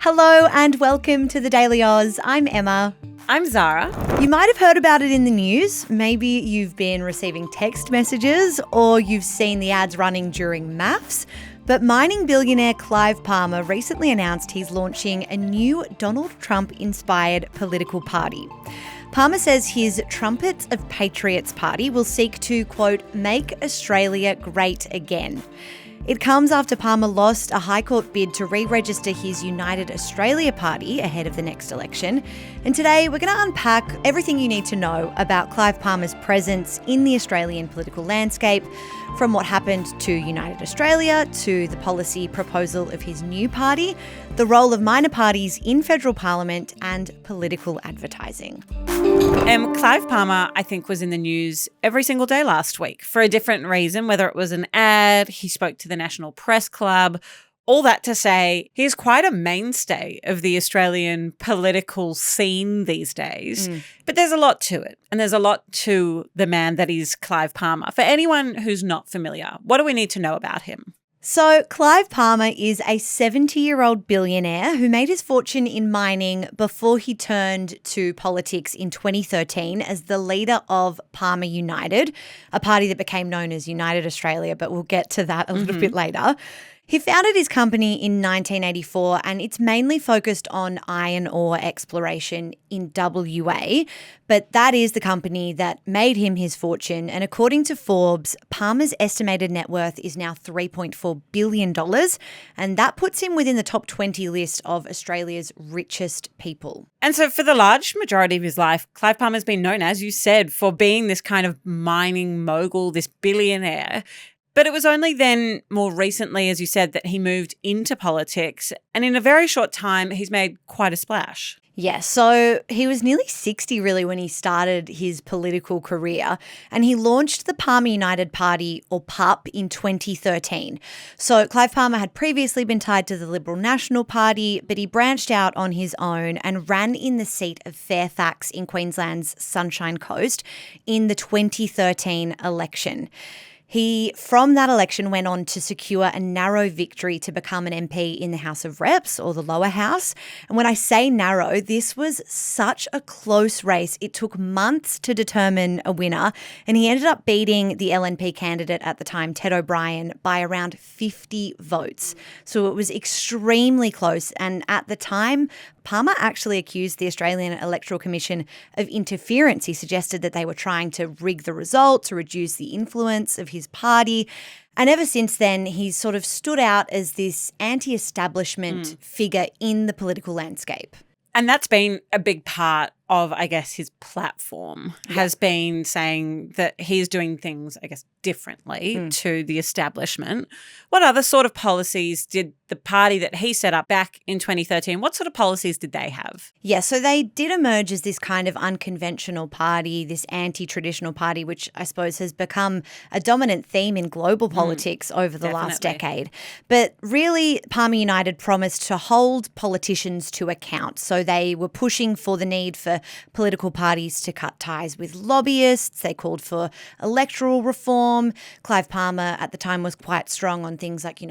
Hello and welcome to the Daily Aus. I'm Emma. I'm Zara. You might have heard about it in the news. Maybe you've been receiving text messages or you've seen the ads running during maths. But mining billionaire Clive Palmer recently announced he's launching a new Donald Trump-inspired political party. Palmer says his Trumpet of Patriots party will seek to, quote, make Australia great again. It comes after Palmer lost a High Court bid to re-register his United Australia Party ahead of the next election. And today we're going to unpack everything you need to know about Clive Palmer's presence in the Australian political landscape, from what happened to United Australia to the policy proposal of his new party, the role of minor parties in federal parliament, and political advertising. Clive Palmer, I think, was in the news every single day last week for a different reason, whether it was an ad, he spoke to the National Press Club, all that to say he's quite a mainstay of the Australian political scene these days. But there's a lot to it, and there's a lot to the man that is Clive Palmer. For anyone who's not familiar, what do we need to know about him? So Clive Palmer is a 70-year-old billionaire who made his fortune in mining before he turned to politics in 2013 as the leader of Palmer United, a party that became known as United Australia, but we'll get to that a little bit later. He founded his company in 1984 and it's mainly focused on iron ore exploration in WA, but that is the company that made him his fortune. And according to Forbes, Palmer's estimated net worth is now $3.4 billion, and that puts him within the top 20 list of Australia's richest people. And so for the large majority of his life, Clive Palmer's been known, as you said, for being this kind of mining mogul, this billionaire. But it was only then, more recently, as you said, that he moved into politics. And in a very short time, he's made quite a splash. Yeah, so he was nearly 60 really when he started his political career, and he launched the Palmer United Party, or PUP, in 2013. So Clive Palmer had previously been tied to the Liberal National Party, but he branched out on his own and ran in the seat of Fairfax in Queensland's Sunshine Coast in the 2013 election. He, from that election, went on to secure a narrow victory to become an MP in the House of Reps, or the lower house. And when I say narrow, this was such a close race. It took months to determine a winner, and he ended up beating the LNP candidate at the time, Ted O'Brien, by around 50 votes. So it was extremely close. And at the time, Palmer actually accused the Australian Electoral Commission of interference. He suggested that they were trying to rig the results to reduce the influence of his party. And ever since then, he's sort of stood out as this anti-establishment figure in the political landscape. And that's been a big part of, I guess, his platform, has been saying that he's doing things, I guess, differently to the establishment. What other sort of policies did the party that he set up back in 2013, what sort of policies did they have? Yeah, so they did emerge as this kind of unconventional party, this anti-traditional party, which I suppose has become a dominant theme in global politics over the last decade. But really, Palmer United promised to hold politicians to account. So they were pushing for the need for political parties to cut ties with lobbyists. They called for electoral reform. Clive Palmer at the time was quite strong on things like,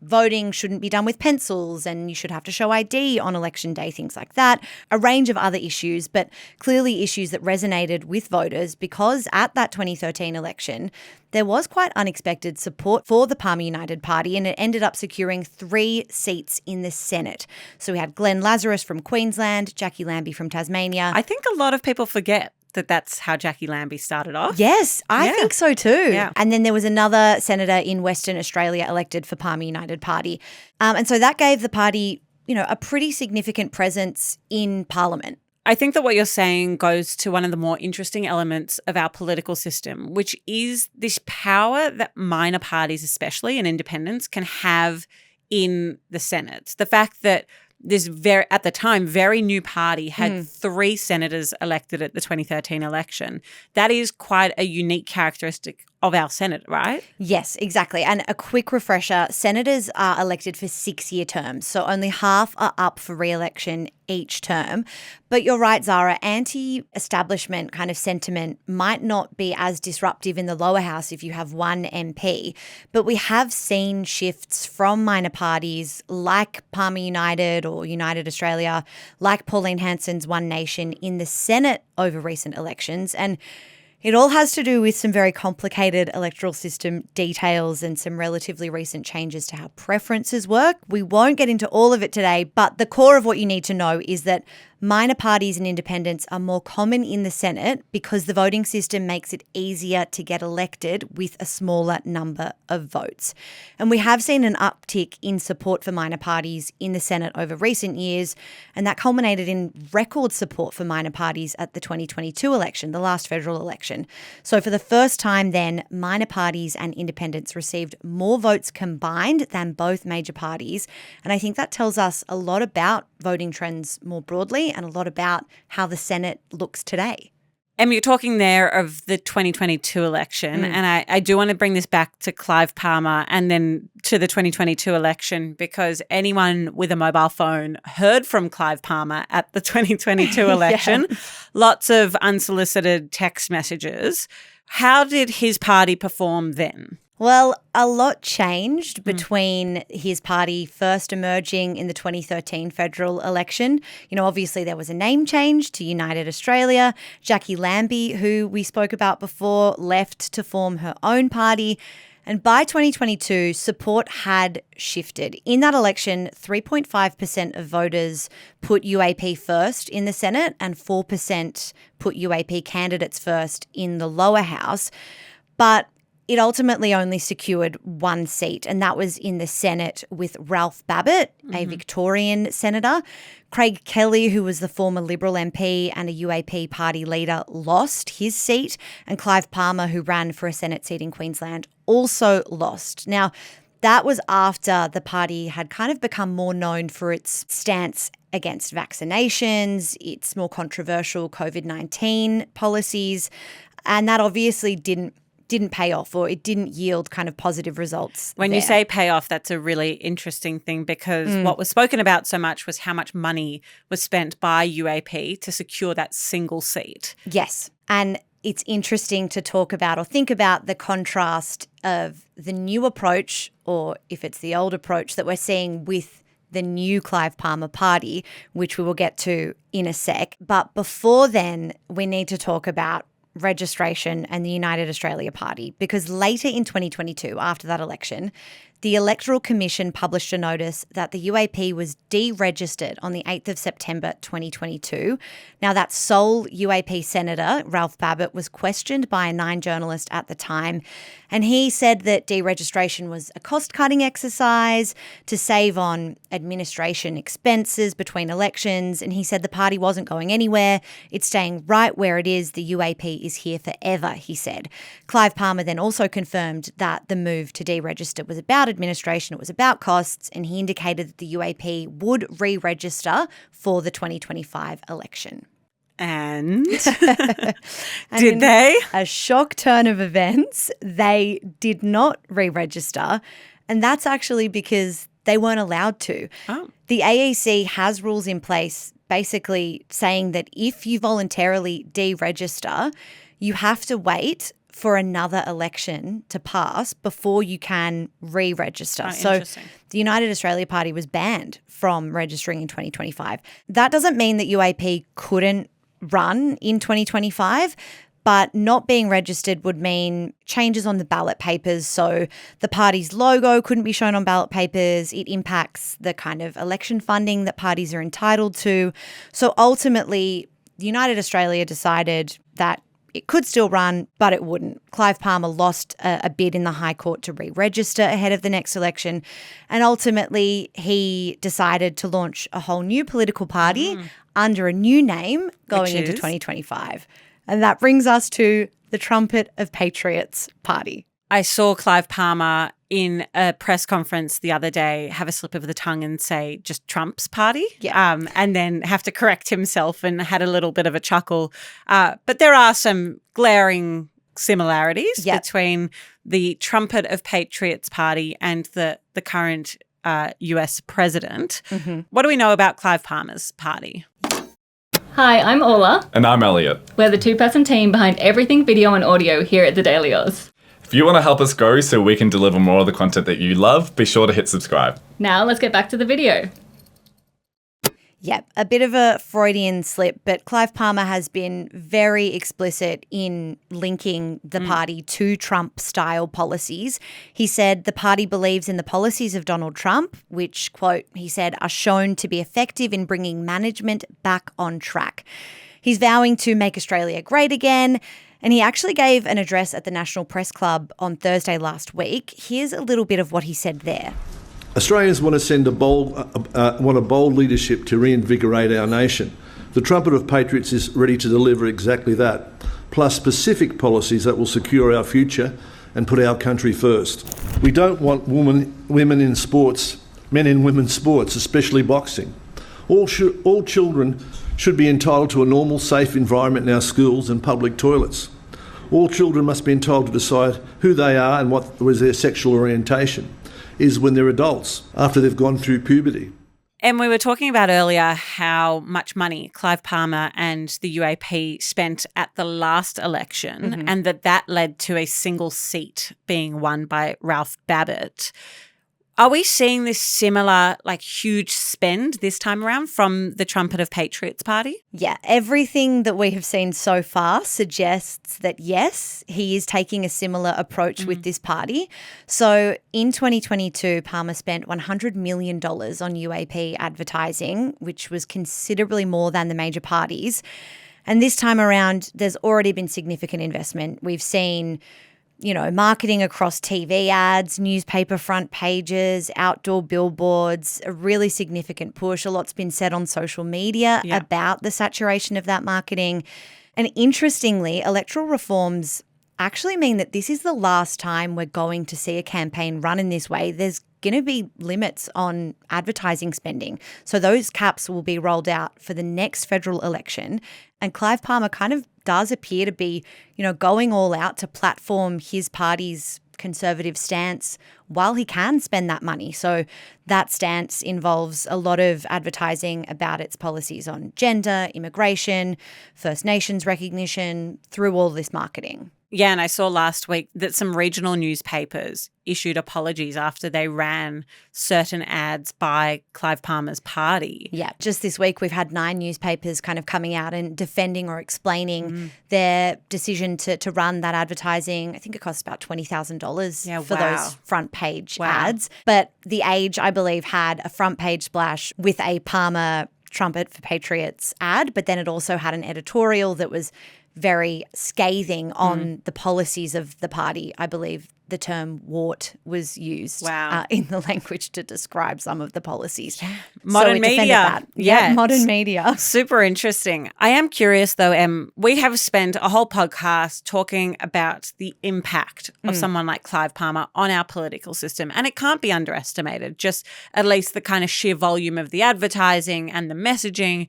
voting shouldn't be done with pencils and you should have to show ID on election day, things like that. A range of other issues, but clearly issues that resonated with voters because at that 2013 election, there was quite unexpected support for the Palmer United Party and it ended up securing 3 seats in the Senate. So we had Glenn Lazarus from Queensland, Jackie Lambie from Tasmania. I think a lot of people forget that that's how Jackie Lambie started off. Yes, I think so too. Yeah. And then there was another senator in Western Australia elected for Palmer United Party. And so that gave the party, a pretty significant presence in Parliament. I think that what you're saying goes to one of the more interesting elements of our political system, which is this power that minor parties, especially and independents, can have in the Senate. The fact that this at the time, very new party had 3 senators elected at the 2013 election. That is quite a unique characteristic of our Senate, right? Yes, exactly. And a quick refresher, senators are elected for 6-year terms, so only half are up for re-election each term. But you're right, Zara, anti-establishment kind of sentiment might not be as disruptive in the lower house if you have one MP. But we have seen shifts from minor parties like Palmer United or United Australia, like Pauline Hanson's One Nation in the Senate over recent elections. And it all has to do with some very complicated electoral system details and some relatively recent changes to how preferences work. We won't get into all of it today, but the core of what you need to know is that minor parties and independents are more common in the Senate because the voting system makes it easier to get elected with a smaller number of votes. And we have seen an uptick in support for minor parties in the Senate over recent years, and that culminated in record support for minor parties at the 2022 election, the last federal election. So for the first time then, minor parties and independents received more votes combined than both major parties. And I think that tells us a lot about voting trends more broadly and a lot about how the Senate looks today. And you're talking there of the 2022 election, and I do want to bring this back to Clive Palmer and then to the 2022 election, because anyone with a mobile phone heard from Clive Palmer at the 2022 election. Yeah. Lots of unsolicited text messages. How did his party perform then? Well, a lot changed between his party first emerging in the 2013 federal election. You know, obviously there was a name change to United Australia. Jackie Lambie, who we spoke about before, left to form her own party. And by 2022, support had shifted. In that election, 3.5% of voters put UAP first in the Senate and 4% put UAP candidates first in the lower house. But it ultimately only secured one seat, and that was in the Senate with Ralph Babbitt, a Victorian senator. Craig Kelly, who was the former Liberal MP and a UAP party leader, lost his seat, and Clive Palmer, who ran for a Senate seat in Queensland, also lost. Now, that was after the party had kind of become more known for its stance against vaccinations, its more controversial COVID-19 policies, and that obviously didn't pay off, or it didn't yield kind of positive results. When you say pay off, that's a really interesting thing, because what was spoken about so much was how much money was spent by UAP to secure that single seat. Yes. And it's interesting to talk about or think about the contrast of the new approach, or if it's the old approach that we're seeing with the new Clive Palmer party, which we will get to in a sec. But before then, we need to talk about registration and the United Australia Party, because later in 2022, after that election, the Electoral Commission published a notice that the UAP was deregistered on the 8th of September 2022. Now, that sole UAP senator, Ralph Babbitt, was questioned by a Nine journalist at the time, and he said that deregistration was a cost-cutting exercise to save on administration expenses between elections, and he said the party wasn't going anywhere. It's staying right where it is. The UAP is here forever, he said. Clive Palmer then also confirmed that the move to deregister was about administration, it was about costs, and he indicated that the UAP would re-register for the 2025 election. And did they? A shock turn of events, they did not re-register, and that's actually because they weren't allowed to. Oh. The AEC has rules in place basically saying that if you voluntarily deregister, you have to wait for another election to pass before you can re-register. Oh, so the United Australia Party was banned from registering in 2025. That doesn't mean that UAP couldn't run in 2025, but not being registered would mean changes on the ballot papers. So the party's logo couldn't be shown on ballot papers. It impacts the kind of election funding that parties are entitled to. So ultimately, United Australia decided that it could still run, but it wouldn't. Clive Palmer lost a bid in the High Court to re-register ahead of the next election. And ultimately, he decided to launch a whole new political party under a new name going into 2025. And that brings us to the Trumpet of Patriots party. I saw Clive Palmer in a press conference the other day have a slip of the tongue and say just Trump's party, and then have to correct himself, and had a little bit of a chuckle. But there are some glaring similarities between the Trumpet of Patriots party and the current US president. Mm-hmm. What do we know about Clive Palmer's party? Hi, I'm Ola. And I'm Elliot. We're the two-person team behind everything video and audio here at the Daily Aus. If you want to help us grow so we can deliver more of the content that you love, be sure to hit subscribe. Now let's get back to the video. Yep, a bit of a Freudian slip, but Clive Palmer has been very explicit in linking the party to Trump-style policies. He said the party believes in the policies of Donald Trump, which, quote, he said, are shown to be effective in bringing management back on track. He's vowing to make Australia great again, and he actually gave an address at the National Press Club on Thursday last week. Here's a little bit of what he said there. Australians want to send a bold leadership to reinvigorate our nation. The Trumpet of Patriots is ready to deliver exactly that, plus specific policies that will secure our future and put our country first. We don't want women in sports, men in women's sports, especially boxing. All children should be entitled to a normal, safe environment in our schools and public toilets. All children must be entitled to decide who they are and what was their sexual orientation is when they're adults, after they've gone through puberty. And we were talking about earlier how much money Clive Palmer and the UAP spent at the last election and that led to a single seat being won by Ralph Babbitt. Are we seeing this similar, huge spend this time around from the Trumpet of Patriots party? Yeah, everything that we have seen so far suggests that, yes, he is taking a similar approach with this party. So in 2022, Palmer spent $100 million on UAP advertising, which was considerably more than the major parties. And this time around, there's already been significant investment. We've seen marketing across TV ads, newspaper front pages, outdoor billboards, a really significant push. A lot's been said on social media about the saturation of that marketing. And interestingly, electoral reforms actually mean that this is the last time we're going to see a campaign run in this way. There's going to be limits on advertising spending. So those caps will be rolled out for the next federal election. And Clive Palmer kind of does appear to be, going all out to platform his party's conservative stance while he can spend that money. So that stance involves a lot of advertising about its policies on gender, immigration, First Nations recognition through all this marketing. Yeah, and I saw last week that some regional newspapers issued apologies after they ran certain ads by Clive Palmer's party. Yeah, just this week we've had 9 newspapers kind of coming out and defending or explaining their decision to run that advertising. I think it costs about $20,000 for those front page ads. But The Age, I believe, had a front page splash with a Palmer Trumpet for Patriots ad, but then it also had an editorial that was very scathing on the policies of the party. I believe the term "wart" was used in the language to describe some of the policies. Yeah. Modern media. Yeah, modern media. Super interesting. I am curious though, Em, we have spent a whole podcast talking about the impact of someone like Clive Palmer on our political system, and it can't be underestimated, just at least the kind of sheer volume of the advertising and the messaging.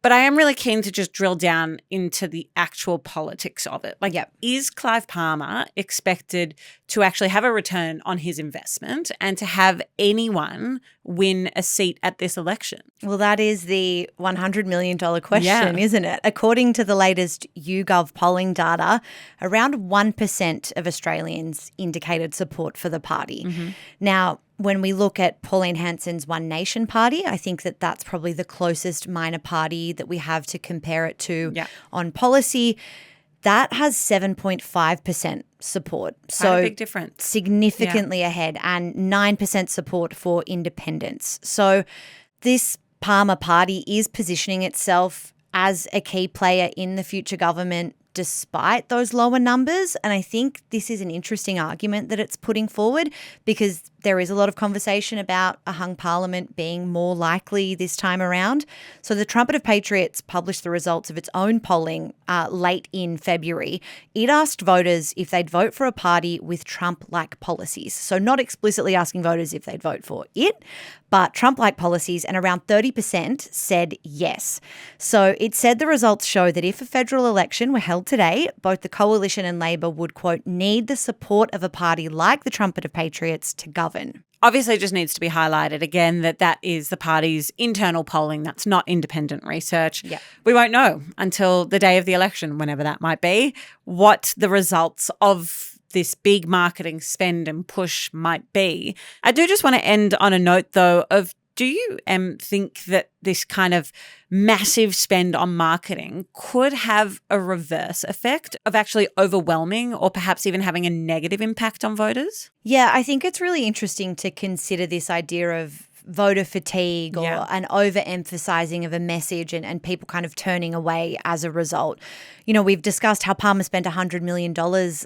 But I am really keen to just drill down into the actual politics of it. Is Clive Palmer expected to actually have a return on his investment and to have anyone win a seat at this election? Well, that is the $100 million question, isn't it? According to the latest YouGov polling data, around 1% of Australians indicated support for the party. Now, when we look at Pauline Hanson's One Nation party, I think that that's probably the closest minor party that we have to compare it to on policy. That has 7.5% support. So a big difference. Significantly ahead, and 9% support for independents. So this Palmer party is positioning itself as a key player in the future government despite those lower numbers. And I think this is an interesting argument that it's putting forward, because there is a lot of conversation about a hung parliament being more likely this time around. So the Trumpet of Patriots published the results of its own polling late in February. It asked voters if they'd vote for a party with Trump-like policies. So not explicitly asking voters if they'd vote for it, but Trump-like policies, and around 30% said yes. So it said the results show that if a federal election were held today, both the coalition and Labor would, quote, need the support of a party like the Trumpet of Patriots to govern. Obviously, it just needs to be highlighted again that is the party's internal polling. That's not independent research. Yeah. We won't know until the day of the election, whenever that might be, what the results of this big marketing spend and push might be. I do just want to end on a note, though, of do you think that this kind of massive spend on marketing could have a reverse effect of actually overwhelming or perhaps even having a negative impact on voters? Yeah, I think it's really interesting to consider this idea of voter fatigue or an overemphasizing of a message and people kind of turning away as a result. You know, we've discussed how Palmer spent $100 million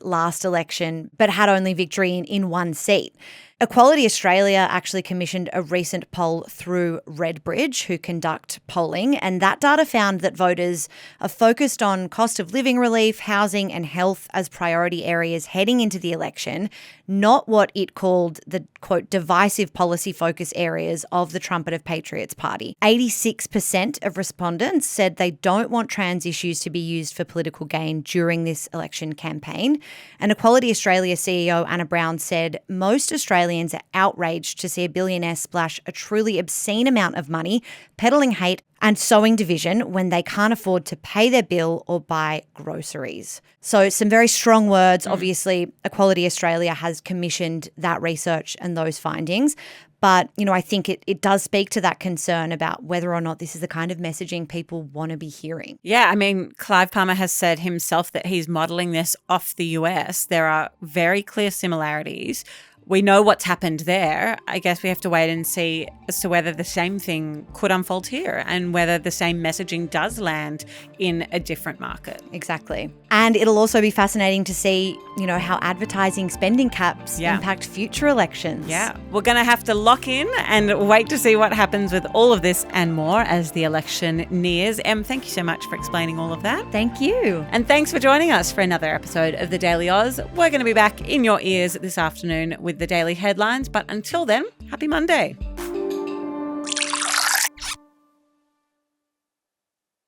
last election, but had only victory in one seat. Equality Australia actually commissioned a recent poll through Redbridge, who conduct polling, and that data found that voters are focused on cost of living relief, housing and health as priority areas heading into the election, not what it called the, quote, divisive policy focus areas of the Trumpet of Patriots party. 86% of respondents said they don't want trans issues to be used for political gain during this election campaign. And Equality Australia CEO Anna Brown said most Australians are outraged to see a billionaire splash a truly obscene amount of money peddling hate and sowing division when they can't afford to pay their bill or buy groceries. So some very strong words. Obviously, Equality Australia has commissioned that research and those findings. But, you know, I think it does speak to that concern about whether or not this is the kind of messaging people want to be hearing. Yeah, I mean, Clive Palmer has said himself that he's modelling this off the US. There are very clear similarities. We know what's happened there. I guess we have to wait and see as to whether the same thing could unfold here and whether the same messaging does land in a different market. Exactly. And it'll also be fascinating to see, you know, how advertising spending caps impact future elections. Yeah. We're going to have to lock in and wait to see what happens with all of this and more as the election nears. Em, thank you so much for explaining all of that. Thank you. And thanks for joining us for another episode of The Daily Aus. We're going to be back in your ears this afternoon with the daily headlines. But until then, happy Monday.